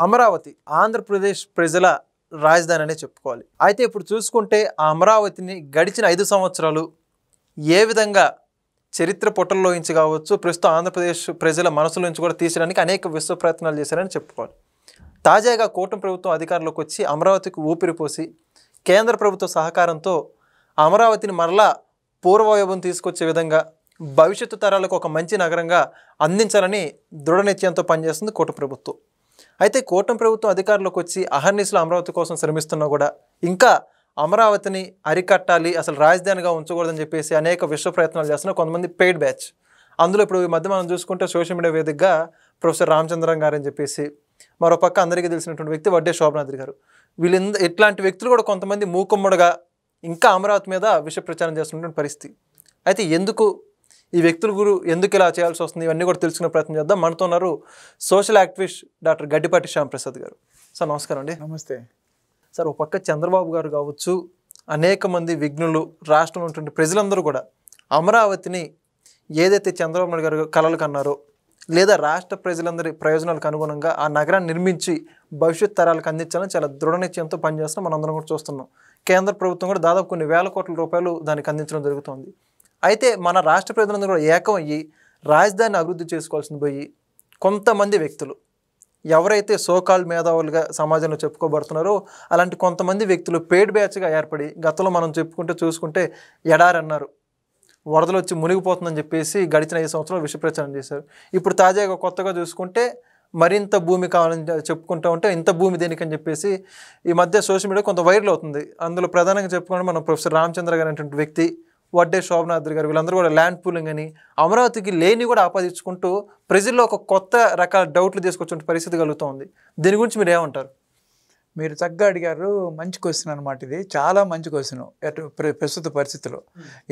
అమరావతి ఆంధ్రప్రదేశ్ ప్రజల రాజధాని అనే చెప్పుకోవాలి. అయితే ఇప్పుడు చూసుకుంటే ఆ అమరావతిని గడిచిన 5 సంవత్సరాలు ఏ విధంగా చరిత్ర పుటల్లోంచి కావచ్చు, ప్రస్తుతం ఆంధ్రప్రదేశ్ ప్రజల మనసుల నుంచి కూడా తీసడానికి అనేక విశ్వ ప్రయత్నాలు చేశారని చెప్పుకోవాలి. తాజాగా కూటమి ప్రభుత్వం అధికారంలోకి వచ్చి అమరావతికి ఊపిరిపోసి కేంద్ర ప్రభుత్వ సహకారంతో అమరావతిని మరలా పూర్వవైభవం తీసుకొచ్చే విధంగా భవిష్యత్తు తరాలకు ఒక మంచి నగరంగా అందించాలని దృఢ నిశ్చయంతో పనిచేస్తుంది కూటమి ప్రభుత్వం. అయితే కూటమి ప్రభుత్వం అధికారంలోకి వచ్చి అహర్నిశలు అమరావతి కోసం శ్రమిస్తున్నా కూడా ఇంకా అమరావతిని అరికట్టాలి, అసలు రాజధానిగా ఉంచకూడదని చెప్పేసి అనేక విశ్వ ప్రయత్నాలు చేస్తున్న కొంతమంది పెయిడ్ బ్యాచ్. అందులో ఇప్పుడు ఈ మధ్య మనం చూసుకుంటే సోషల్ మీడియా వేదికగా ప్రొఫెసర్ రామచంద్రన్ గారు అని చెప్పేసి, మరో పక్క అందరికీ తెలిసినటువంటి వ్యక్తి వడ్డే శోభనాద్రి గారు, ఇట్లాంటి వ్యక్తులు కూడా కొంతమంది మూకుమ్మడిగా ఇంకా అమరావతి మీద విష ప్రచారం చేస్తున్నటువంటి పరిస్థితి. అయితే ఎందుకు ఈ వ్యక్తుల ఎందుకు ఇలా చేయాల్సి వస్తుంది, ఇవన్నీ కూడా తెలుసుకునే ప్రయత్నం చేద్దాం. మనతో ఉన్నారు social activist doctor Gaddipati Shyamprasad గారు. సార్ నమస్కారం అండి. నమస్తే సార్, ఒక పక్క చంద్రబాబు గారు కావచ్చు, అనేక మంది విఘ్నులు, రాష్ట్రంలో ఉన్నటువంటి ప్రజలందరూ కూడా అమరావతిని ఏదైతే చంద్రబాబు నాయుడు గారు కలలు కన్నారో, లేదా రాష్ట్ర ప్రజలందరి ప్రయోజనాలకు అనుగుణంగా ఆ నగరాన్ని నిర్మించి భవిష్యత్ తరాలకు అందించాలని చాలా దృఢ నిశ్చయంతో పనిచేస్తున్నాం. మనం అందరం కూడా చూస్తున్నాం. కేంద్ర ప్రభుత్వం కూడా దాదాపు కొన్ని వేల కోట్ల రూపాయలు దానికి అందించడం జరుగుతుంది. అయితే మన రాష్ట్ర ప్రజలందరూ కూడా ఏకం అయ్యి రాజధానిని అభివృద్ధి చేసుకోవాల్సింది పోయి కొంతమంది వ్యక్తులు ఎవరైతే సోకాల్ మేధావులుగా సమాజంలో చెప్పుకోబడుతున్నారో అలాంటి కొంతమంది వ్యక్తులు పేడ్ బ్యాచ్గా ఏర్పడి గతంలో మనం చూసుకుంటే ఎడారి అన్నారు, వరదలు వచ్చి మునిగిపోతుందని చెప్పేసి గడిచిన 5 సంవత్సరాలు విష ప్రచారం చేశారు. ఇప్పుడు తాజాగా కొత్తగా చూసుకుంటే మరింత భూమి కావాలని చెప్పుకుంటూ ఉంటే ఇంత భూమి దేనికని చెప్పేసి ఈ మధ్య సోషల్ మీడియా కొంత వైరల్ అవుతుంది. అందులో ప్రధానంగా చెప్పుకుంటే మనం ప్రొఫెసర్ రామచంద్ర గారు అనేటువంటి వ్యక్తి, వడ్డే శోభనాద్రి గారు, వీళ్ళందరూ కూడా ల్యాండ్ పూలింగ్ అని అమరావతికి లేని కూడా ఆపాదించుకుంటూ ప్రజల్లో ఒక కొత్త రకాల డౌట్లు తీసుకొచ్చే పరిస్థితి కలుగుతుంది. దీని గురించి మీరు ఏమంటారు? మీరు చక్కగా అడిగారు. మంచి క్వశ్చన్ అనమాట. ఇది చాలా మంచి క్వశ్చన్ ప్రస్తుత పరిస్థితిలో.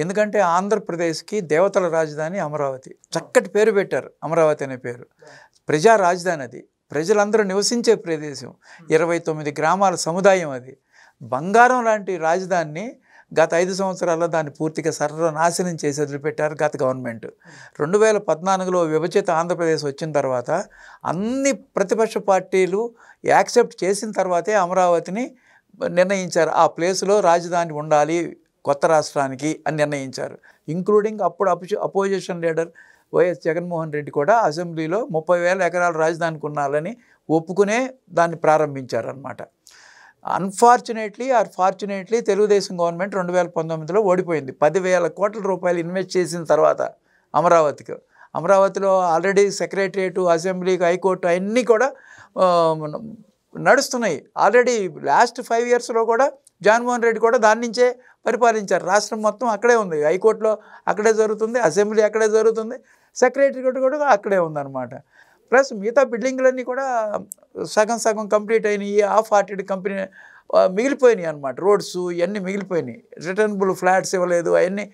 ఎందుకంటే ఆంధ్రప్రదేశ్కి దేవతల రాజధాని అమరావతి. చక్కటి పేరు పెట్టారు, అమరావతి అనే పేరు. ప్రజా రాజధాని అది, ప్రజలందరూ నివసించే ప్రదేశం, 29 గ్రామాల సముదాయం అది. బంగారం లాంటి రాజధానిని గత 5 సంవత్సరాల్లో దాన్ని పూర్తిగా సర్వనాశనం చేసి వదిలిపెట్టారు గత గవర్నమెంట్. 2014లో విభజిత ఆంధ్రప్రదేశ్ వచ్చిన తర్వాత అన్ని ప్రతిపక్ష పార్టీలు యాక్సెప్ట్ చేసిన తర్వాతే అమరావతిని నిర్ణయించారు. ఆ ప్లేస్లో రాజధాని ఉండాలి కొత్త రాష్ట్రానికి అని నిర్ణయించారు. ఇంక్లూడింగ్ అప్పుడు opposition leader YS Jaganmohan Reddy కూడా అసెంబ్లీలో 30,000 ఎకరాల రాజధానికి ఉండాలని ఒప్పుకునే దాన్ని ప్రారంభించారు అన్నమాట. ఫార్చునేట్లీ తెలుగుదేశం గవర్నమెంట్ 2019లో ఓడిపోయింది. 10,000 కోట్ల రూపాయలు ఇన్వెస్ట్ చేసిన తర్వాత అమరావతిలో ఆల్రెడీ సెక్రటరియట్, అసెంబ్లీ, హైకోర్టు అన్నీ కూడా నడుస్తున్నాయి. ఆల్రెడీ లాస్ట్ 5 ఇయర్స్లో కూడా జగన్మోహన్ రెడ్డి కూడా దాని నుంచే పరిపాలించారు. రాష్ట్రం మొత్తం అక్కడే ఉంది. హైకోర్టులో అక్కడే జరుగుతుంది, అసెంబ్లీ అక్కడే జరుగుతుంది, సెక్రటరియట్ కూడా అక్కడే ఉందన్నమాట. ప్లస్ మిగతా బిల్డింగ్లన్నీ కూడా సగం కంప్లీట్ అయినాయి. హాఫ్ హార్టెడ్ కంపెనీ మిగిలిపోయినాయి అనమాట. రోడ్స్ ఇవన్నీ మిగిలిపోయినాయి. రిటర్నబుల్ ఫ్లాట్స్ ఇవ్వలేదు అవన్నీ.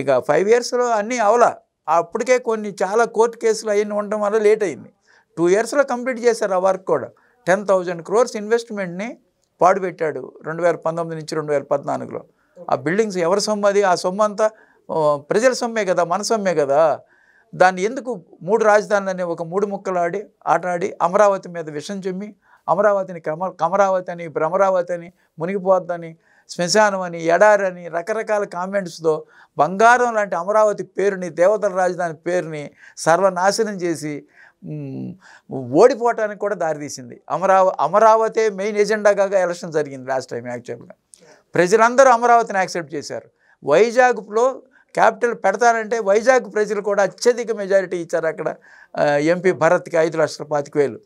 ఇక 5 ఇయర్స్లో అన్నీ అవలా. అప్పటికే కొన్ని చాలా కోర్టు కేసులు అవన్నీ ఉండడం వల్ల లేట్ అయింది. 2 ఇయర్స్లో కంప్లీట్ చేశారు ఆ వర్క్ కూడా. 10,000 crores ఇన్వెస్ట్మెంట్ని పాడుపెట్టాడు 2019 నుంచి 2014లో. ఆ బిల్డింగ్స్ ఎవరి సొమ్ము అది? ఆ సొమ్ము అంతా ప్రజల సొమ్మే కదా, మన సొమ్మే కదా. దాన్ని ఎందుకు 3 రాజధానులని ఒక 3 ముక్కలు ఆటాడి అమరావతి మీద విషం చెమ్మి అమరావతిని కమరావతి అని, భ్రమరావతి అని, మునిగిపోద్దని, శ్మశానం అని, ఎడారని రకరకాల కామెంట్స్తో బంగారం లాంటి అమరావతి పేరుని, దేవతల రాజధాని పేరుని సర్వనాశనం చేసి ఓడిపోవటానికి కూడా దారితీసింది. అమరావతి మెయిన్ ఎజెండాగా ఎలక్షన్ జరిగింది లాస్ట్ టైం. యాక్చువల్గా ప్రజలందరూ అమరావతిని యాక్సెప్ట్ చేశారు. వైజాగ్లో క్యాపిటల్ పెడతారంటే వైజాగ్ ప్రజలు కూడా అత్యధిక మెజారిటీ ఇచ్చారు. అక్కడ ఎంపీ భరత్కి 5,25,000.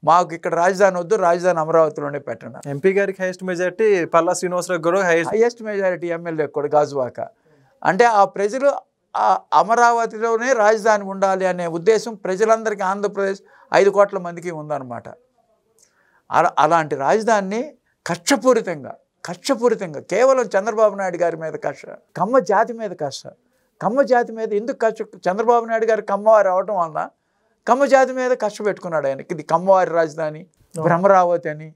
మాకు ఇక్కడ రాజధాని వద్దు, రాజధాని అమరావతిలోనే పెట్టండి. ఎంపీ గారికి హైయెస్ట్ మెజారిటీ, పల్లా శ్రీనివాసరావు గారు హైయెస్ట్ మెజారిటీ, ఎమ్మెల్యే కూడా గాజువాక. అంటే ఆ ప్రజలు అమరావతిలోనే రాజధాని ఉండాలి అనే ఉద్దేశం ప్రజలందరికీ, ఆంధ్రప్రదేశ్ 5 కోట్ల మందికి ఉందన్నమాట. అలాంటి రాజధానిని కక్షపూరితంగా కేవలం చంద్రబాబు నాయుడు గారి మీద కక్ష, కమ్మ జాతి మీద ఎందుకు కక్ష? చంద్రబాబు నాయుడు గారు కమ్మవారు అవడం వలన కమ్మ జాతి మీద కక్ష పెట్టుకున్నాడు ఆయన. ఇది కమ్మవారి రాజధాని, భ్రమరావతి అని,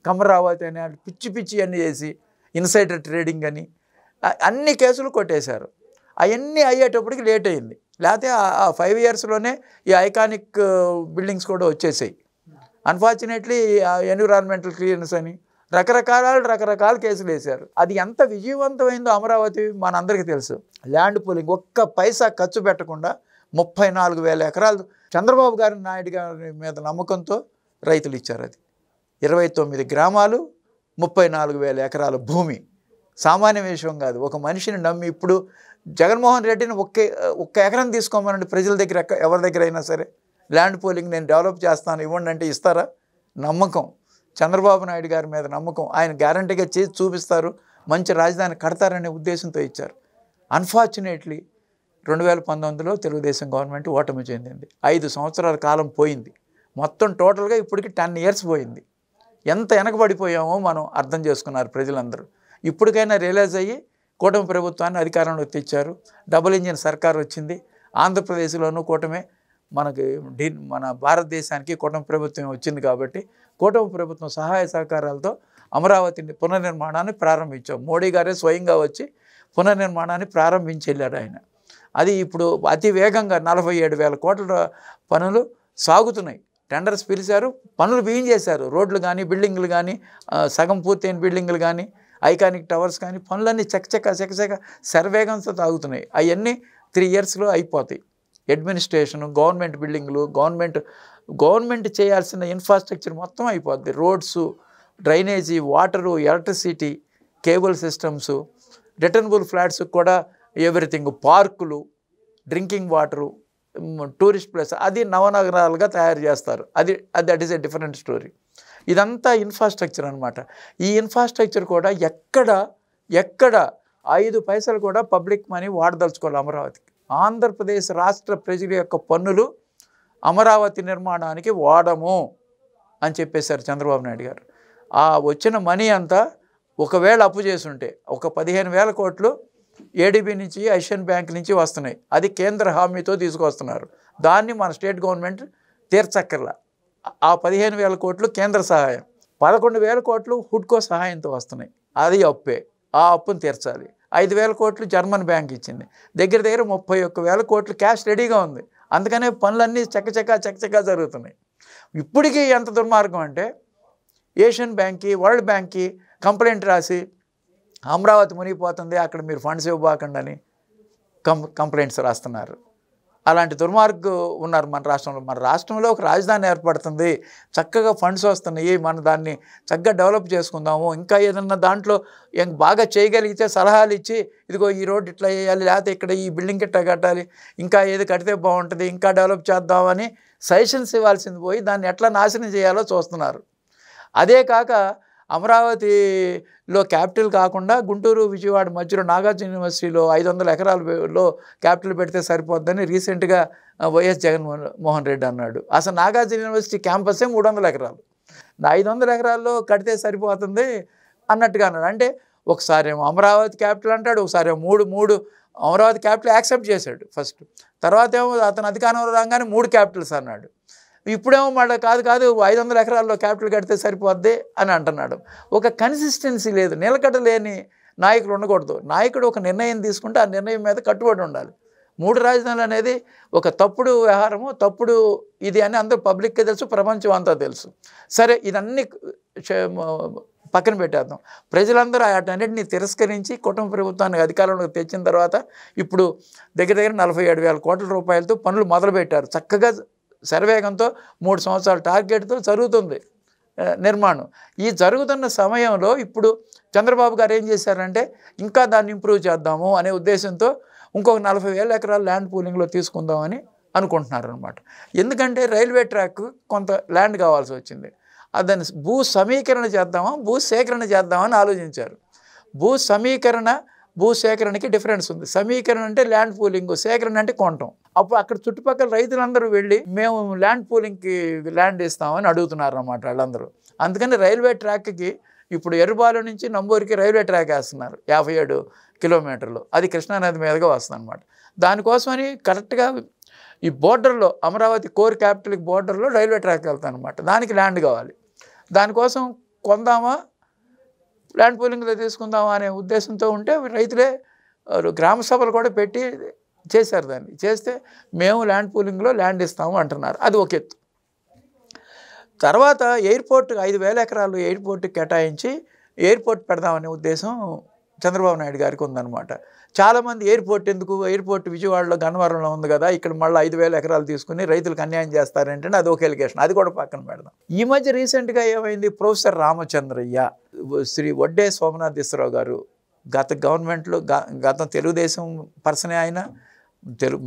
కమరావతి అని పిచ్చి అన్నీ చేసి ఇన్సైడర్ ట్రేడింగ్ అని అన్ని కేసులు కొట్టేశారు. అవన్నీ అయ్యేటప్పటికి లేట్ అయింది. లేకపోతే ఆ 5 ఇయర్స్లోనే ఈ ఐకానిక్ బిల్డింగ్స్ కూడా వచ్చేసాయి. అన్ఫార్చునేట్లీ ఎన్విరాన్మెంటల్ క్లియరెన్స్ అని రకరకాల కేసులు వేశారు. అది ఎంత విజయవంతమైందో అమరావతి మనందరికీ తెలుసు. ల్యాండ్ పూలింగ్ ఒక్క పైసా ఖర్చు పెట్టకుండా 34,000 ఎకరాలు చంద్రబాబు నాయుడు గారి మీద నమ్మకంతో రైతులు ఇచ్చారు. అది 29 గ్రామాలు 34,000 ఎకరాల భూమి సామాన్య విషయం కాదు. ఒక మనిషిని నమ్మి ఇప్పుడు జగన్మోహన్ రెడ్డిని ఒక్క ఎకరం తీసుకోమనండి ప్రజల దగ్గర, ఎవరి దగ్గర అయినా సరే, ల్యాండ్ పూలింగ్ నేను డెవలప్ చేస్తాను ఇవ్వండి అంటే ఇస్తారా? నమ్మకం, చంద్రబాబు నాయుడు గారి మీద నమ్మకం, ఆయన గ్యారంటీగా చేసి చూపిస్తారు, మంచి రాజధాని కడతారనే ఉద్దేశంతో ఇచ్చారు. అన్ఫార్చునేట్లీ 2019లో తెలుగుదేశం గవర్నమెంట్ ఓటమి చెందింది. 5 సంవత్సరాల కాలం పోయింది. మొత్తం టోటల్గా ఇప్పటికి 10 ఇయర్స్ పోయింది. ఎంత వెనకబడిపోయామో మనం అర్థం చేసుకున్నారు ప్రజలందరూ. ఇప్పటికైనా రియలైజ్ అయ్యి కూటమి ప్రభుత్వాన్ని అధికారంలోకి తెచ్చారు. డబుల్ ఇంజిన్ సర్కార్ వచ్చింది. ఆంధ్రప్రదేశ్లోనూ కూటమే, మన భారతదేశానికి కూటమి ప్రభుత్వం వచ్చింది కాబట్టి కూటమి ప్రభుత్వం సహాయ సహకారాలతో అమరావతిని పునర్నిర్మాణాన్ని ప్రారంభించాం. మోడీ గారే స్వయంగా వచ్చి పునర్నిర్మాణాన్ని ప్రారంభించి వెళ్ళాడు ఆయన. అది ఇప్పుడు అతి వేగంగా 47,000 కోట్ల పనులు సాగుతున్నాయి. టెండర్స్ పిలిచారు, పనులు చేశారు. రోడ్లు కానీ, బిల్డింగ్లు కానీ, సగం పూర్తయిన బిల్డింగ్లు కానీ, ఐకానిక్ టవర్స్ కానీ, పనులన్నీ చకచక శరవేగంతో సాగుతున్నాయి. అవన్నీ 3 ఇయర్స్లో అయిపోతాయి. అడ్మినిస్ట్రేషన్, గవర్నమెంట్ బిల్డింగ్లు, గవర్నమెంట్ చేయాల్సిన ఇన్ఫ్రాస్ట్రక్చర్ మొత్తం అయిపోద్ది. Roads, drainage, water, electricity, cable systems, returnable flats కూడా ఎవ్రీథింగ్, పార్కులు, డ్రింకింగ్ వాటరు, టూరిస్ట్ ప్లేస్, అది నవనగరాలుగా తయారు చేస్తారు. That is a different story. ఇదంతా ఇన్ఫ్రాస్ట్రక్చర్ అనమాట. ఈ ఇన్ఫ్రాస్ట్రక్చర్ కూడా ఎక్కడ 5 పైసలు కూడా పబ్లిక్ మనీ వాడదలుచుకోవాలి అమరావతికి. ఆంధ్రప్రదేశ్ రాష్ట్ర ప్రజల యొక్క పన్నులు అమరావతి నిర్మాణానికి వాడము అని చెప్పేశారు చంద్రబాబు నాయుడు గారు. ఆ వచ్చిన మనీ అంతా ఒకవేళ అప్పు చేసుంటే ఒక 15,000 కోట్లు ఏడీబీ నుంచి, ఏషియన్ బ్యాంక్ నుంచి వస్తున్నాయి. అది కేంద్ర హామీతో తీసుకొస్తున్నారు. దాన్ని మన స్టేట్ గవర్నమెంట్ తీర్చక్కర్లా. ఆ 15,000 కోట్లు కేంద్ర సహాయం, 11,000 కోట్లు హుడ్కో సహాయంతో వస్తున్నాయి. అది అప్పే. ఆ అప్పును తీర్చాలి. 5,000 కోట్లు జర్మన్ బ్యాంక్ ఇచ్చింది. దగ్గర 31,000 కోట్లు క్యాష్ రెడీగా ఉంది. అందుకనే పనులన్నీ చకచకా జరుగుతున్నాయి. ఇప్పటికీ ఎంత దుర్మార్గం అంటే ఏషియన్ బ్యాంక్కి, వరల్డ్ బ్యాంక్కి కంప్లైంట్ రాసి అమరావతి మునిగిపోతుంది, అక్కడ మీరు ఫండ్స్ ఇవ్వబాకండి అని కంప్లైంట్స్ రాస్తున్నారు. అలాంటి దుర్మార్గు ఉన్నారు మన రాష్ట్రంలో. మన రాష్ట్రంలో ఒక రాజధాని ఏర్పడుతుంది, చక్కగా ఫండ్స్ వస్తున్నాయి, మనం దాన్ని చక్కగా డెవలప్ చేసుకుందాము, ఇంకా ఏదన్నా దాంట్లో బాగా చేయగలిగితే సలహాలు ఇచ్చి, ఇదిగో ఈ రోడ్ ఇట్లా వేయాలి, లేకపోతే ఇక్కడ ఈ బిల్డింగ్ ఇట్లా కట్టాలి, ఇంకా ఏది కడితే బాగుంటుంది, ఇంకా డెవలప్ చేద్దామని సజెషన్స్ ఇవ్వాల్సింది పోయి దాన్ని ఎట్లా నాశనం చేయాలో చూస్తున్నారు. అదే కాక అమరావతిలో క్యాపిటల్ కాకుండా గుంటూరు, విజయవాడ మధ్యలో నాగార్జున యూనివర్సిటీలో 500 ఎకరాలలో క్యాపిటల్ పెడితే సరిపోద్దని రీసెంట్గా వైఎస్ జగన్మోహన్ రెడ్డి అన్నాడు. అసలు నాగార్జున యూనివర్సిటీ క్యాంపసే 300 ఎకరాలు, 500 ఎకరాల్లో కడితే సరిపోతుంది అన్నట్టుగా అన్నాడు. అంటే ఒకసారి ఏమో అమరావతి క్యాపిటల్ అంటాడు, ఒకసారి ఏమో మూడు అమరావతి క్యాపిటల్ యాక్సెప్ట్ చేశాడు ఫస్ట్. తర్వాత ఏమో అతను అధికారంలో రాగానే 3 క్యాపిటల్స్ అన్నాడు. ఇప్పుడేమో మళ్ళీ కాదు 500 ఎకరాల్లో క్యాపిటల్ కడితే సరిపోద్ది అని అంటున్నాడు. ఒక కన్సిస్టెన్సీ లేదు, నిలకడ లేని నాయకులు ఉండకూడదు. నాయకుడు ఒక నిర్ణయం తీసుకుంటే ఆ నిర్ణయం మీద కట్టుబడి ఉండాలి. 3 రాజధానులు అనేది ఒక తప్పుడు వ్యవహారము, తప్పుడు ఇది అని అందరూ పబ్లిక్కి తెలుసు, ప్రపంచం అంతా తెలుసు. సరే, ఇదన్నీ పక్కన పెట్టేద్దాం. ప్రజలందరూ వాటన్నిటిని తిరస్కరించి కుటుంబ ప్రభుత్వాన్ని అధికారంలోకి తెచ్చిన తర్వాత ఇప్పుడు దగ్గర 47,000 కోట్ల రూపాయలతో పనులు మొదలుపెట్టారు. చక్కగా శరవేగంతో 3 సంవత్సరాల టార్గెట్తో జరుగుతుంది నిర్మాణం. ఈ జరుగుతున్న సమయంలో ఇప్పుడు చంద్రబాబు గారు ఏం చేశారంటే ఇంకా దాన్ని ఇంప్రూవ్ చేద్దాము అనే ఉద్దేశంతో ఇంకొక 40,000 ఎకరాల ల్యాండ్ పూలింగ్లో తీసుకుందామని అనుకుంటున్నారు అనమాట. ఎందుకంటే రైల్వే ట్రాక్ కొంత ల్యాండ్ కావాల్సి వచ్చింది. దాన్ని భూ సమీకరణ చేద్దామా, భూ సేకరణ చేద్దామని ఆలోచించారు. భూ సేకరణకి డిఫరెన్స్ ఉంది. సమీకరణ అంటే ల్యాండ్ పూలింగ్, సేకరణ అంటే కొనటం. అప్పుడు అక్కడ చుట్టుపక్కల రైతులందరూ వెళ్ళి మేము ల్యాండ్ పూలింగ్కి ల్యాండ్ ఇస్తామని అడుగుతున్నారు అన్నమాట వాళ్ళందరూ. అందుకని రైల్వే ట్రాక్కి ఇప్పుడు ఎర్రబాలు నుంచి నంబూరికి రైల్వే ట్రాక్ వేస్తున్నారు 57 కిలోమీటర్లు. అది కృష్ణానది మీదుగా వస్తుంది అనమాట. దానికోసమని కరెక్ట్గా ఈ బోర్డర్లో అమరావతి కోర్ క్యాపిటల్కి బోర్డర్లో రైల్వే ట్రాక్ వెళ్తాను అనమాట. దానికి ల్యాండ్ కావాలి. దానికోసం కొందామా, ల్యాండ్ పూలింగ్లో తీసుకుందామా అనే ఉద్దేశంతో ఉంటే రైతులే గ్రామ సభలు కూడా పెట్టి చేశారు. దాన్ని చేస్తే మేము ల్యాండ్ పూలింగ్లో ల్యాండ్ ఇస్తాము అంటున్నారు. అది ఒక ఎత్తు. తర్వాత ఎయిర్పోర్ట్ 5,000 ఎకరాలు ఎయిర్పోర్ట్కి కేటాయించి ఎయిర్పోర్ట్ పెడదామనే ఉద్దేశం చంద్రబాబు నాయుడు గారికి ఉందన్నమాట. చాలామంది ఎయిర్పోర్ట్ ఎందుకు, ఎయిర్పోర్ట్ విజయవాడలో గన్నవరంలో ఉంది కదా, ఇక్కడ మళ్ళీ 5,000 ఎకరాలు తీసుకుని రైతులకు అన్యాయం చేస్తారంటే అది ఒక ఎలిగేషన్, అది కూడా పక్కన పెడదాం. ఈ మధ్య రీసెంట్గా ఏమైంది, ప్రొఫెసర్ రామచంద్రయ్య, శ్రీ వడ్డే సోమనాథేశ్వరరావు గారు గత గవర్నమెంట్లో గత తెలుగుదేశం పర్సనే, ఆయన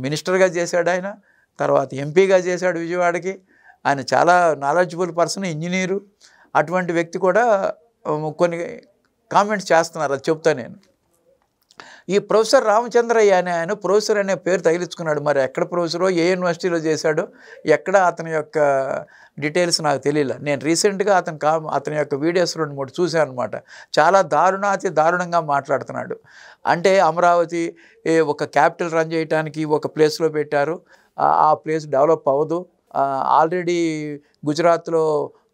మినిస్టర్గా చేశాడు, ఆయన తర్వాత ఎంపీగా చేశాడు విజయవాడకి. ఆయన చాలా నాలెడ్జబుల్ పర్సన్, ఇంజనీరు. అటువంటి వ్యక్తి కూడా కొన్ని కామెంట్స్ చేస్తున్నారు, అది చెప్తా నేను. ఈ ప్రొఫెసర్ రామచంద్రయ్య అనే ఆయన ప్రొఫెసర్ అనే పేరు తగిలించుకున్నాడు. మరి ఎక్కడ ప్రొఫెసరో, ఏ యూనివర్సిటీలో చేశాడో, ఎక్కడ అతని యొక్క డీటెయిల్స్ నాకు తెలియలే. నేను రీసెంట్గా అతని యొక్క వీడియోస్ 2-3 చూశాను అనమాట. చాలా అతి దారుణంగా మాట్లాడుతున్నాడు. అంటే అమరావతి ఒక క్యాపిటల్ రన్ చేయడానికి ఒక ప్లేస్లో పెట్టారు, ఆ ప్లేస్ డెవలప్ అవ్వదు. ఆల్రెడీ గుజరాత్లో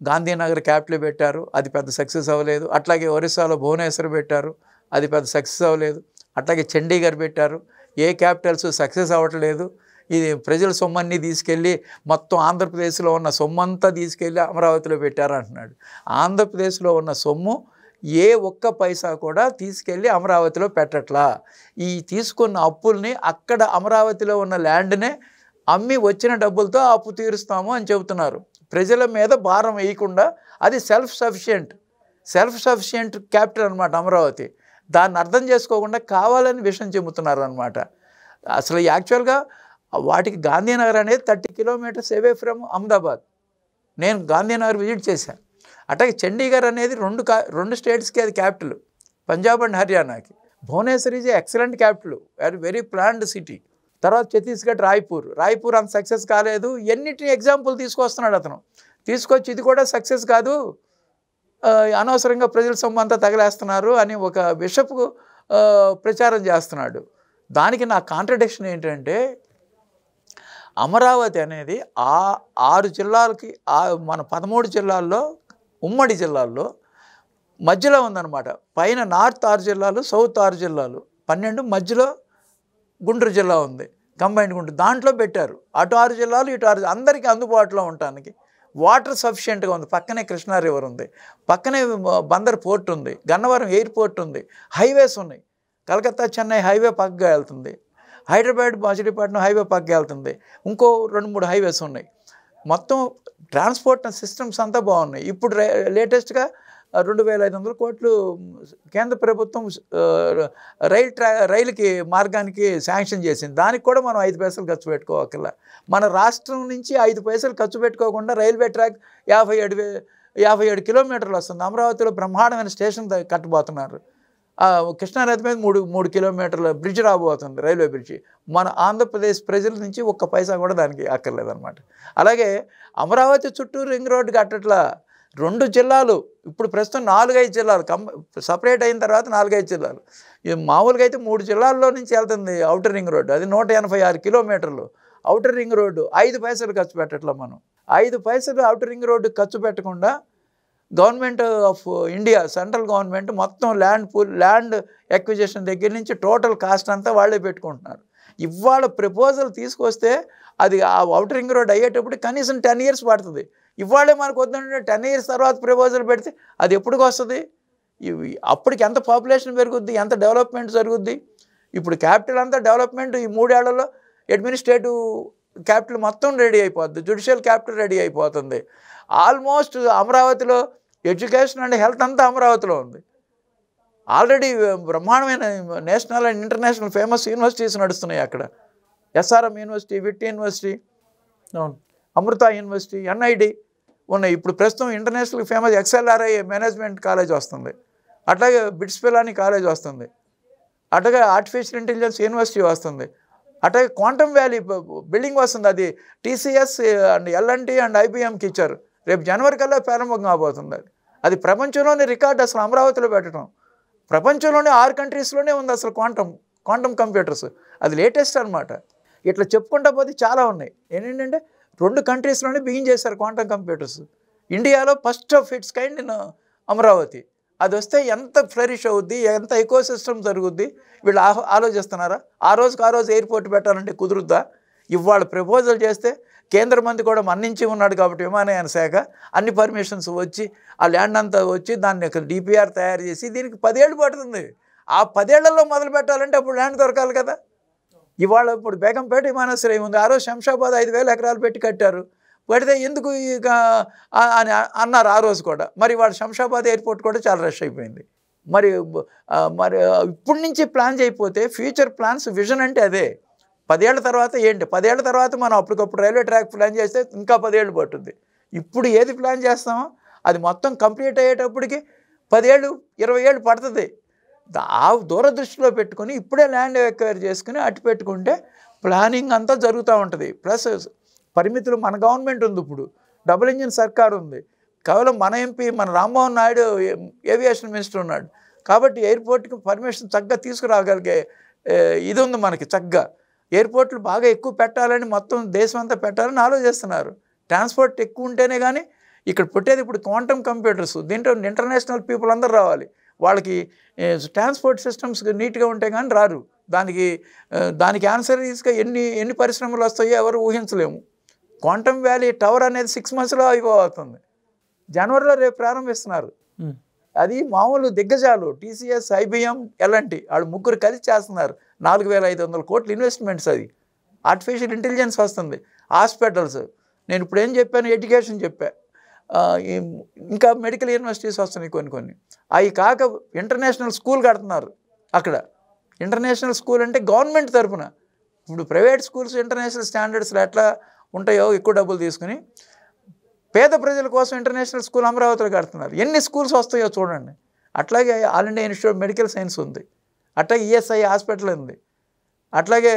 గాంధీనగర్ క్యాపిటల్ పెట్టారు, అది పెద్ద సక్సెస్ అవ్వలేదు. అట్లాగే ఒరిస్సాలో భువనేశ్వర్ పెట్టారు, అది పెద్ద సక్సెస్ అవ్వలేదు. అట్లాగే చండీగఢ్ పెట్టారు, ఏ క్యాపిటల్స్ సక్సెస్ అవ్వట్లేదు. ఇది ప్రజల సొమ్మన్ని తీసుకెళ్ళి మొత్తం ఆంధ్రప్రదేశ్లో ఉన్న సొమ్మంతా తీసుకెళ్ళి అమరావతిలో పెట్టారు అంటున్నాడు. ఆంధ్రప్రదేశ్లో ఉన్న సొమ్ము ఏ ఒక్క పైసా కూడా తీసుకెళ్ళి అమరావతిలో పెట్టట్లా. ఈ తీసుకున్న అప్పుల్ని అక్కడ అమరావతిలో ఉన్న ల్యాండ్నే అమ్మి వచ్చిన డబ్బులతో అప్పు తీరుస్తాము అని చెబుతున్నారు. ప్రజల మీద భారం వేయకుండా, అది సెల్ఫ్ సఫిషియెంట్ క్యాపిటల్ అనమాట అమరావతి. దాన్ని అర్థం చేసుకోకుండా కావాలని విషయం చెబుతున్నారు అనమాట. అసలు యాక్చువల్గా వాటికి గాంధీనగర్ అనేది 30 కిలోమీటర్స్ అవే ఫ్రమ్ అహ్మదాబాద్. నేను గాంధీనగర్ విజిట్ చేశాను. అట్లాగే చండీగఢ్ అనేది రెండు స్టేట్స్కి అది క్యాపిటల్, పంజాబ్ అండ్ హర్యానాకి. Bhubaneswar is excellent capital, very planned city. తర్వాత ఛత్తీస్గఢ్ రాయ్పూర్ అంత సక్సెస్ కాలేదు. ఎన్నిటిని ఎగ్జాంపుల్ తీసుకొస్తున్నాడు అతను. తీసుకొచ్చి ఇది కూడా సక్సెస్ కాదు, అనవసరంగా ప్రజల సొమ్ము అంతా తగిలేస్తున్నారు అని ఒక విషపు ప్రచారం చేస్తున్నాడు. దానికి నా కాంట్రడిక్షన్ ఏంటంటే, అమరావతి అనేది 6 జిల్లాలకి, మన 13 జిల్లాల్లో, ఉమ్మడి జిల్లాల్లో మధ్యలో ఉందన్నమాట. పైన నార్త్ 6 జిల్లాలు, సౌత్ 6 జిల్లాలు, 12, మధ్యలో గుంటూరు జిల్లా ఉంది, కంబైన్డ్ గుంటూరు. దాంట్లో పెట్టారు. అటు 6 జిల్లాలు, ఇటు 6 అందరికీ అందుబాటులో ఉండటానికి. వాటర్ సఫిషియెంట్గా ఉంది. పక్కనే కృష్ణా రివర్ ఉంది, పక్కనే బందర్ పోర్ట్ ఉంది, గన్నవరం ఎయిర్పోర్ట్ ఉంది, హైవేస్ ఉన్నాయి. కలకత్తా చెన్నై హైవే పక్కగా వెళ్తుంది, హైదరాబాద్ మచిలీపట్నం హైవే పక్కగా వెళ్తుంది, ఇంకో 2-3 హైవేస్ ఉన్నాయి. మొత్తం ట్రాన్స్పోర్ట్ సిస్టమ్స్ అంతా బాగున్నాయి. ఇప్పుడు లేటెస్ట్గా 2,500 కోట్లు కేంద్ర ప్రభుత్వం రైలుకి మార్గానికి శాంక్షన్ చేసింది. దానికి కూడా మనం 5 పైసలు ఖర్చు పెట్టుకోవక్కర్లా. మన రాష్ట్రం నుంచి 5 పైసలు ఖర్చు పెట్టుకోకుండా రైల్వే ట్రాక్ 57 కిలోమీటర్లు వస్తుంది. అమరావతిలో బ్రహ్మాండమైన స్టేషన్ కట్టబోతున్నారు. కృష్ణానది మీద 3 కిలోమీటర్ల బ్రిడ్జ్ రాబోతుంది, రైల్వే బ్రిడ్జి. మన ఆంధ్రప్రదేశ్ ప్రజల నుంచి ఒక్క పైసా కూడా దానికి అక్కర్లేదన్నమాట. అలాగే అమరావతి చుట్టూ రింగ్ రోడ్డు కట్టట్లా. 2 జిల్లాలు, ఇప్పుడు ప్రస్తుతం 4-5 జిల్లాలు సపరేట్ అయిన తర్వాత 4-5 జిల్లాలు. మామూలుగా అయితే 3 జిల్లాల్లో నుంచి వెళ్తుంది ఔటర్ రింగ్ రోడ్డు, అది 186 కిలోమీటర్లు. ఔటర్ రింగ్ రోడ్డు 5 పైసలు ఖర్చు పెట్టట్లా మనం. 5 పైసలు ఔటర్ రింగ్ రోడ్డు ఖర్చు పెట్టకుండా government of India, central government మొత్తం ల్యాండ్ ఎక్విజిషన్ దగ్గర నుంచి టోటల్ కాస్ట్ అంతా వాళ్ళే పెట్టుకుంటున్నారు. ఇవాళ ప్రపోజల్ తీసుకొస్తే అది ఆ ఔటర్ రింగ్ రోడ్ అయ్యేటప్పుడు కనీసం 10 years పడుతుంది. ఇవాళే మనకు వద్దంటే 10 years తర్వాత ప్రపోజల్ పెడితే అది ఎప్పటికి వస్తుంది? అప్పటికి ఎంత పాపులేషన్ పెరుగుద్ది, ఎంత డెవలప్మెంట్ జరుగుద్ది. ఇప్పుడు క్యాపిటల్ అంతా డెవలప్మెంట్ ఈ 3 ఏళ్లలో అడ్మినిస్ట్రేటివ్ క్యాపిటల్ మొత్తం రెడీ అయిపోతుంది, జ్యుడిషియల్ క్యాపిటల్ రెడీ అయిపోతుంది. ఆల్మోస్ట్ అమరావతిలో ఎడ్యుకేషన్ అండ్ హెల్త్ అంతా అమరావతిలో ఉంది. ఆల్రెడీ బ్రహ్మాండమైన national and international famous universities నడుస్తున్నాయి అక్కడ. SRM యూనివర్సిటీ, విట్ యూనివర్సిటీ, అమృత యూనివర్సిటీ, NID ఉన్నాయి. ఇప్పుడు ప్రస్తుతం international famous XLRI management college వస్తుంది, అట్లాగే బిట్స్ పిలాని కాలేజ్ వస్తుంది, అట్లాగే ఆర్టిఫిషియల్ ఇంటెలిజెన్స్ యూనివర్సిటీ వస్తుంది, అట్లాగే క్వాంటమ్ వ్యాలీ బిల్డింగ్ వస్తుంది. అది TCS అండ్ L&T అండ్ IBMకి ఇచ్చారు. రేపు జనవరి కల్లా ప్రారంభం కాబోతుంది. అది ప్రపంచంలోనే రికార్డు అసలు అమరావతిలో పెట్టడం. ప్రపంచంలోనే 6 కంట్రీస్లోనే ఉంది అసలు క్వాంటమ్ కంప్యూటర్స్. అది లేటెస్ట్ అనమాట. ఇట్లా చెప్పుకుంటా పోతే చాలా ఉన్నాయి. ఏంటంటే 2 కంట్రీస్లోనే బిగిన్ చేశారు క్వాంటమ్ కంప్యూటర్స్. ఇండియాలో first of it's kind in Amaravati. అది వస్తే ఎంత ఫ్లరిష్ అవుద్ది, ఎంత ఎకో సిస్టమ్ జరుగుద్ది, వీళ్ళు ఆలోచిస్తున్నారా? ఆ రోజు ఎయిర్పోర్ట్ పెట్టాలంటే కుదురుద్దా? ఇవాళ ప్రపోజల్ చేస్తే కేంద్ర మంత్రి కూడా మన్నించి ఉన్నాడు కాబట్టి విమానయాన శాఖ అన్ని పర్మిషన్స్ వచ్చి ఆ ల్యాండ్ అంతా వచ్చి దాన్ని డిపిఆర్ తయారు చేసి దీనికి 10 ఏళ్ళు పడుతుంది. ఆ 10 ఏళ్లలో మొదలు పెట్టాలంటే అప్పుడు ల్యాండ్ దొరకాలి కదా. ఇవాళ ఇప్పుడు బేగంపేట విమానాశ్రయం ఉంది, ఆ రోజు శంషాబాద్ 5,000 ఎకరాలు పెట్టి కట్టారు. పడితే ఎందుకు ఇక అని అన్నారు ఆ రోజు కూడా. మరి వాడు శంషాబాద్ ఎయిర్పోర్ట్ కూడా చాలా రష్ అయిపోయింది. మరి ఇప్పటి నుంచి ప్లాన్ చేయకపోతే ఫ్యూచర్ ప్లాన్స్ విజన్ అంటే అదే. 10 ఏళ్ల తర్వాత ఏంటి, 10 ఏళ్ల తర్వాత మనం అప్పటికప్పుడు రైల్వే ట్రాక్ ప్లాన్ చేస్తే ఇంకా 10 ఏళ్ళు పట్టుద్ది. ఇప్పుడు ఏది ప్లాన్ చేస్తామో అది మొత్తం కంప్లీట్ అయ్యేటప్పటికి 10 ఏళ్ళు 20 ఏళ్ళు పడుతుంది. ఆ దూరదృష్టిలో పెట్టుకొని ఇప్పుడే ల్యాండ్ ఎక్వైర్ చేసుకుని అటు పెట్టుకుంటే ప్లానింగ్ అంతా జరుగుతూ ఉంటుంది. ప్లస్ పరిమితులు మన గవర్నమెంట్ ఉంది, ఇప్పుడు డబుల్ ఇంజిన్ సర్కార్ ఉంది. కేవలం మన ఎంపీ మన రామ్మోహన్ నాయుడు ఏవియేషన్ మినిస్టర్ ఉన్నాడు కాబట్టి ఎయిర్పోర్ట్కి పర్మిషన్ చక్కగా తీసుకురాగలిగే ఇది ఉంది మనకి. చక్కగా ఎయిర్పోర్ట్లు బాగా ఎక్కువ పెట్టాలని మొత్తం దేశం అంతా పెట్టాలని ఆలోచిస్తున్నారు. ట్రాన్స్పోర్ట్ ఎక్కువ ఉంటేనే కానీ ఇక్కడ పుట్టేది ఇప్పుడు క్వాంటమ్ కంప్యూటర్స్, దీంట్లో ఇంటర్నేషనల్ పీపుల్ అందరూ రావాలి. వాళ్ళకి ట్రాన్స్పోర్ట్ సిస్టమ్స్ నీట్గా ఉంటే కానీ రారు. దానికి ఆన్సరీస్గా ఎన్ని పరిశ్రమలు వస్తాయో ఎవరు ఊహించలేము. క్వాంటమ్ వ్యాలీ టవర్ అనేది 6 monthsలో అయిపోతుంది. జనవరిలో రేపు ప్రారంభిస్తున్నారు. అది మామూలు దిగ్గజాలు టీసీఎస్, ఐబిఎం, ఎల్ఎన్టీ వాళ్ళు ముగ్గురు కలిసి చేస్తున్నారు. 4,500 కోట్ల ఇన్వెస్ట్మెంట్స్. అది ఆర్టిఫిషియల్ ఇంటెలిజెన్స్ వస్తుంది. హాస్పిటల్స్, నేను ఇప్పుడు ఏం చెప్పాను, ఎడ్యుకేషన్ చెప్పా, ఇంకా మెడికల్ యూనివర్సిటీస్ వస్తున్నాయి కొన్ని. అవి కాక ఇంటర్నేషనల్ స్కూల్ కడుతున్నారు. అక్కడ ఇంటర్నేషనల్ స్కూల్ అంటే గవర్నమెంట్ తరఫున. ఇప్పుడు ప్రైవేట్ స్కూల్స్ ఇంటర్నేషనల్ స్టాండర్డ్స్లో ఎట్లా ఉంటాయో ఎక్కువ డబ్బులు తీసుకుని పేద ప్రజల కోసం ఇంటర్నేషనల్ స్కూల్ అమరావతిలో కడుతున్నారు. ఎన్ని స్కూల్స్ వస్తాయో చూడండి. అట్లాగే all India institute of medical science ఉంది, అట్లాగే ఈఎస్ఐ హాస్పిటల్ ఉంది, అట్లాగే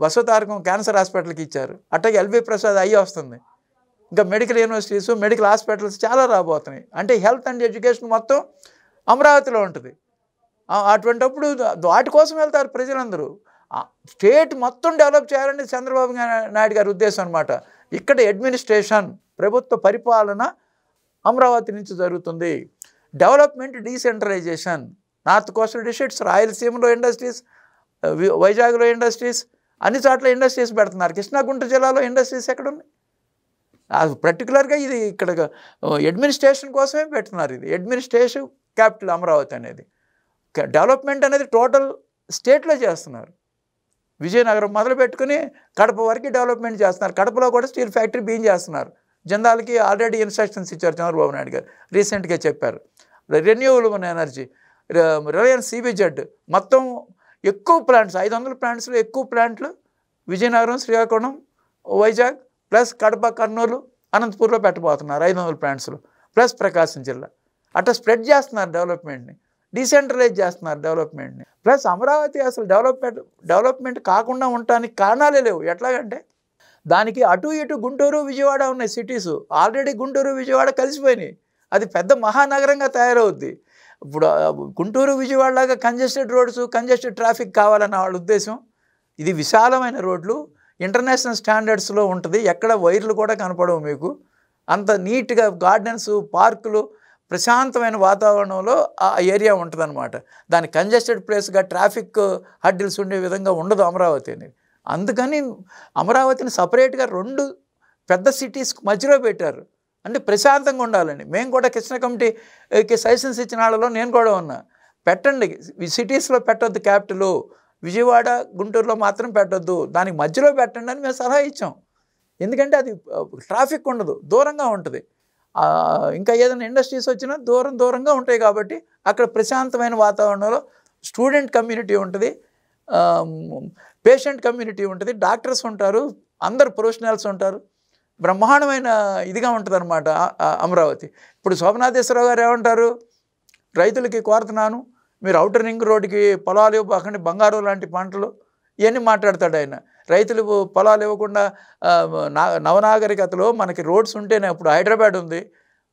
బసవతారకం క్యాన్సర్ హాస్పిటల్కి ఇచ్చారు, అట్లాగే ఎల్బీ ప్రసాద్ అయ్యి వస్తుంది. ఇంకా మెడికల్ యూనివర్సిటీస్, మెడికల్ హాస్పిటల్స్ చాలా రాబోతున్నాయి. అంటే హెల్త్ అండ్ ఎడ్యుకేషన్ మొత్తం అమరావతిలో ఉంటుంది. అటువంటిప్పుడు వాటి కోసం వెళ్తారు ప్రజలందరూ. స్టేట్ మొత్తం డెవలప్ చేయాలని చంద్రబాబు నాయుడు గారి ఉద్దేశం అనమాట. ఇక్కడ అడ్మినిస్ట్రేషన్, ప్రభుత్వ పరిపాలన అమరావతి నుంచి జరుగుతుంది. Development, decentralisation, north coastal districts, రాయలసీమలో ఇండస్ట్రీస్, వైజాగ్లో ఇండస్ట్రీస్, అన్ని చోట్ల ఇండస్ట్రీస్ పెడుతున్నారు. కృష్ణా గుంటూరు జిల్లాలో ఇండస్ట్రీస్ ఎక్కడున్నాయి? పర్టికులర్గా ఇది ఇక్కడ అడ్మినిస్ట్రేషన్ కోసమే పెడుతున్నారు. ఇది అడ్మినిస్ట్రేటివ్ క్యాపిటల్ అమరావతి అనేది. డెవలప్మెంట్ అనేది టోటల్ స్టేట్లో చేస్తున్నారు. విజయనగరం మొదలు పెట్టుకుని కడప వరకు డెవలప్మెంట్ చేస్తున్నారు. కడపలో కూడా స్టీల్ ఫ్యాక్టరీ బీన్ చేస్తున్నారు. జిందాల్కి ఆల్రెడీ ఇన్స్ట్రక్షన్స్ ఇచ్చారు చంద్రబాబు నాయుడు గారు, రీసెంట్గా చెప్పారు. రెన్యూవబుల్ ఎనర్జీ, రిలయన్స్ సిబిజెడ్ మొత్తం ఎక్కువ ప్లాంట్స్, 500 ప్లాంట్స్లో ఎక్కువ ప్లాంట్లు విజయనగరం, శ్రీకాకుళం, వైజాగ్ ప్లస్ కడప, కర్నూలు, అనంతపూర్లో పెట్టబోతున్నారు. 500 ప్లాంట్స్లో ప్లస్ ప్రకాశం జిల్లా. అట్లా స్ప్రెడ్ చేస్తున్నారు డెవలప్మెంట్ని, డీసెంట్రలైజ్ చేస్తున్నారు డెవలప్మెంట్ని. ప్లస్ అమరావతి అసలు డెవలప్మెంట్ కాకుండా ఉండటానికి కారణాలే లేవు. ఎట్లాగంటే దానికి అటు ఇటు గుంటూరు, విజయవాడ ఉన్నాయి సిటీసు. ఆల్రెడీ గుంటూరు, విజయవాడ కలిసిపోయినాయి. అది పెద్ద మహానగరంగా తయారవుద్ది. ఇప్పుడు గుంటూరు, విజయవాడ లాగా కంజెస్టెడ్ రోడ్స్, కంజెస్టెడ్ ట్రాఫిక్ కావాలన్న వాళ్ళ ఉద్దేశం. ఇది విశాలమైన రోడ్లు, ఇంటర్నేషనల్ స్టాండర్డ్స్లో ఉంటుంది. ఎక్కడ వైర్లు కూడా కనపడవు మీకు. అంత నీట్గా గార్డెన్స్, పార్కులు, ప్రశాంతమైన వాతావరణంలో ఆ ఏరియా ఉంటుందన్నమాట. దాని కంజెస్టెడ్ ప్లేస్గా ట్రాఫిక్ హడ్డిల్స్ ఉండే విధంగా ఉండదు అమరావతి అనేది. అందుకని అమరావతిని సపరేట్గా 2 పెద్ద సిటీస్ మధ్యలో పెట్టారు. అంటే ప్రశాంతంగా ఉండాలని. మేము కూడా కృష్ణ కమిటీకి సజెషన్స్ ఇచ్చిన వాళ్ళలో నేను కూడా ఉన్నా. పెట్టండి, సిటీస్లో పెట్టొద్దు, క్యాపిటల్ విజయవాడ, గుంటూరులో మాత్రం పెట్టొద్దు, దానికి మధ్యలో పెట్టండి అని మేము సలహా ఇచ్చాం. ఎందుకంటే అది ట్రాఫిక్ ఉండదు, దూరంగా ఉంటుంది. ఇంకా ఏదైనా ఇండస్ట్రీస్ వచ్చినా దూరంగా ఉంటాయి కాబట్టి అక్కడ ప్రశాంతమైన వాతావరణంలో స్టూడెంట్ కమ్యూనిటీ ఉంటుంది, పేషెంట్ కమ్యూనిటీ ఉంటుంది, డాక్టర్స్ ఉంటారు, అందరు ప్రొఫెషనల్స్ ఉంటారు. బ్రహ్మాండమైన ఇదిగా ఉంటుంది అనమాట అమరావతి. ఇప్పుడు శోభనాథేశ్వరరావు గారు ఏమంటారు, రైతులకి కోరుతున్నాను, మీరు ఔటర్ రింగ్ రోడ్డుకి పొలాలు ఇవ్వకండి, బంగారు లాంటి పంటలు ఇవన్నీ మాట్లాడతాడు ఆయన. రైతులు పొలాలు ఇవ్వకుండా నవనాగరికతలో మనకి రోడ్స్ ఉంటేనే. ఇప్పుడు హైదరాబాద్ ఉంది,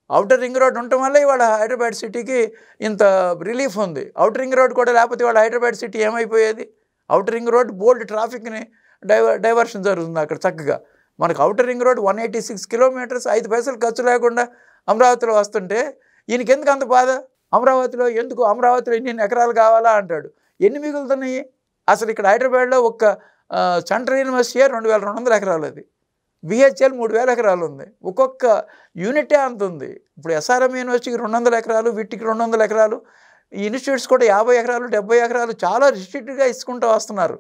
ఔటర్ రింగ్ రోడ్ ఉండటం వల్ల ఇవాళ హైదరాబాద్ సిటీకి ఇంత రిలీఫ్ ఉంది. ఔటర్ రింగ్ రోడ్ కూడా లేకపోతే ఇవాళ హైదరాబాద్ సిటీ ఏమైపోయేది? ఔటర్ రింగ్ రోడ్ బోల్డ్ ట్రాఫిక్ని డైవర్షన్ జరుగుతుంది అక్కడ చక్కగా. మనకు ఔటర్ రింగ్ రోడ్ 186 kilometers 5 పైసలు ఖర్చు లేకుండా అమరావతిలో వస్తుంటే ఈయనకి ఎందుకు అంత బాధ? అమరావతిలో ఎందుకు, అమరావతిలో 2 ఎకరాలు కావాలా అంటాడు. ఎన్ని మిగులుతున్నాయి అసలు? ఇక్కడ హైదరాబాద్లో ఒక్క సెంట్రల్ యూనివర్సిటీ 2200 ఎకరాలు, అది బిహెచ్ఎల్ 3000 ఎకరాలు ఉంది. ఒక్కొక్క యూనిటే అంత ఉంది. ఇప్పుడు ఎస్ఆర్ఎం యూనివర్సిటీకి 200 ఎకరాలు, వీటికి 200 ఎకరాలు, ఈ ఇన్స్టిట్యూట్స్ కూడా 50 ఎకరాలు 70 ఎకరాలు చాలా రిస్ట్రిక్ట్గా ఇచ్చుకుంటూ వస్తున్నారు.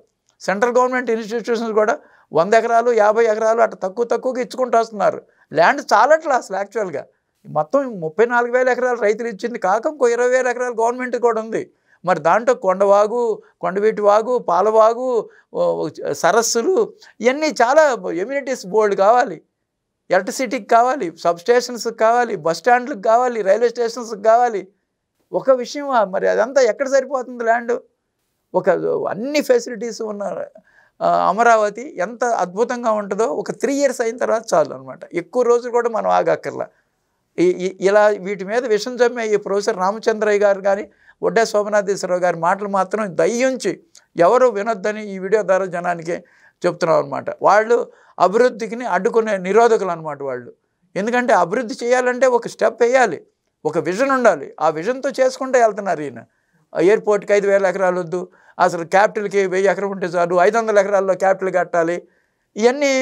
సెంట్రల్ గవర్నమెంట్ ఇన్స్టిట్యూషన్స్ కూడా 100 ఎకరాలు 50 ఎకరాలు అట్లా తక్కువగా ఇచ్చుకుంటూ వస్తున్నారు. ల్యాండ్ చాలట్లా అసలు యాక్చువల్గా. మొత్తం 34,000 ఎకరాలు రైతులు ఇచ్చింది కాక ఇంకో 20,000 ఎకరాలు గవర్నమెంట్ కూడా ఉంది. మరి దాంట్లో కొండవాగు, కొండవీటి వాగు, పాలవాగు, సరస్సులు ఇవన్నీ చాలా ఎమ్యూనిటీస్ బోర్డు కావాలి, ఎలక్ట్రిసిటీకి కావాలి, సబ్ స్టేషన్స్కి కావాలి, బస్ స్టాండ్లకు కావాలి, రైల్వే స్టేషన్స్కి కావాలి. ఒక విషయం మరి అదంతా ఎక్కడ సరిపోతుంది ల్యాండ్? ఒక అన్ని ఫెసిలిటీస్ ఉన్న అమరావతి ఎంత అద్భుతంగా ఉంటుందో ఒక 3 years అయిన తర్వాత చాలు అనమాట. ఎక్కువ రోజులు కూడా మనం ఆగక్కర్లా. ఇలా వీటి మీద విషం జమ్మే ఈ ప్రొఫెసర్ రామచంద్రయ్య గారు కానీ వడ్డే శోభనాథేశ్వరరావు గారి మాటలు మాత్రం దయ్యుంచి ఎవరు వినొద్దని ఈ వీడియో ద్వారా జనానికి చెప్తున్నాం అనమాట. వాళ్ళు అభివృద్ధికి అడ్డుకునే నిరోధకులు అనమాట వాళ్ళు. ఎందుకంటే అభివృద్ధి చేయాలంటే ఒక స్టెప్ వేయాలి, ఒక విజన్ ఉండాలి. ఆ విజన్తో చేసుకుంటూ వెళ్తున్నారు. ఈయన ఎయిర్పోర్ట్కి 5,000 ఎకరాలు వద్దు, అసలు క్యాపిటల్కి 1000 ఎకరం ఉంటే చాలు, 500 ఎకరాల్లో క్యాపిటల్ కట్టాలి. ఇవన్నీ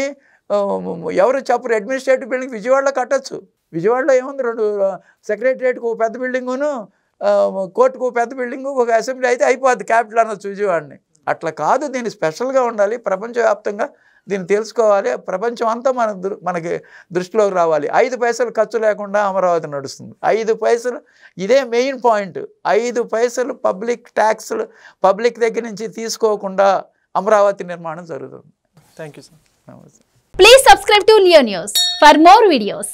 ఎవరు చెప్పరు. అడ్మినిస్ట్రేటివ్ బిల్డింగ్ విజయవాడలో కట్టచ్చు. విజయవాడలో ఏముంది, 2 సెక్రటరియట్కి ఒక పెద్ద బిల్డింగును, కోర్టుకు ఒక పెద్ద బిల్డింగు, ఒక అసెంబ్లీ అయితే అయిపోద్ది క్యాపిటల్ అనొచ్చు విజయవాడని. అట్లా కాదు, దీన్ని స్పెషల్గా ఉండాలి. ప్రపంచవ్యాప్తంగా దీన్ని తెలుసుకోవాలి. ప్రపంచం అంతా మనకి దృష్టిలోకి రావాలి. 5 పైసలు ఖర్చు లేకుండా అమరావతి నడుస్తుంది. 5 పైసలు, ఇదే మెయిన్ పాయింట్. 5 పైసలు పబ్లిక్ ట్యాక్స్లు పబ్లిక్ దగ్గర నుంచి తీసుకోకుండా అమరావతి నిర్మాణం జరుగుతుంది. Thank you sir. నమస్తే. Please subscribe to Leo News for more videos.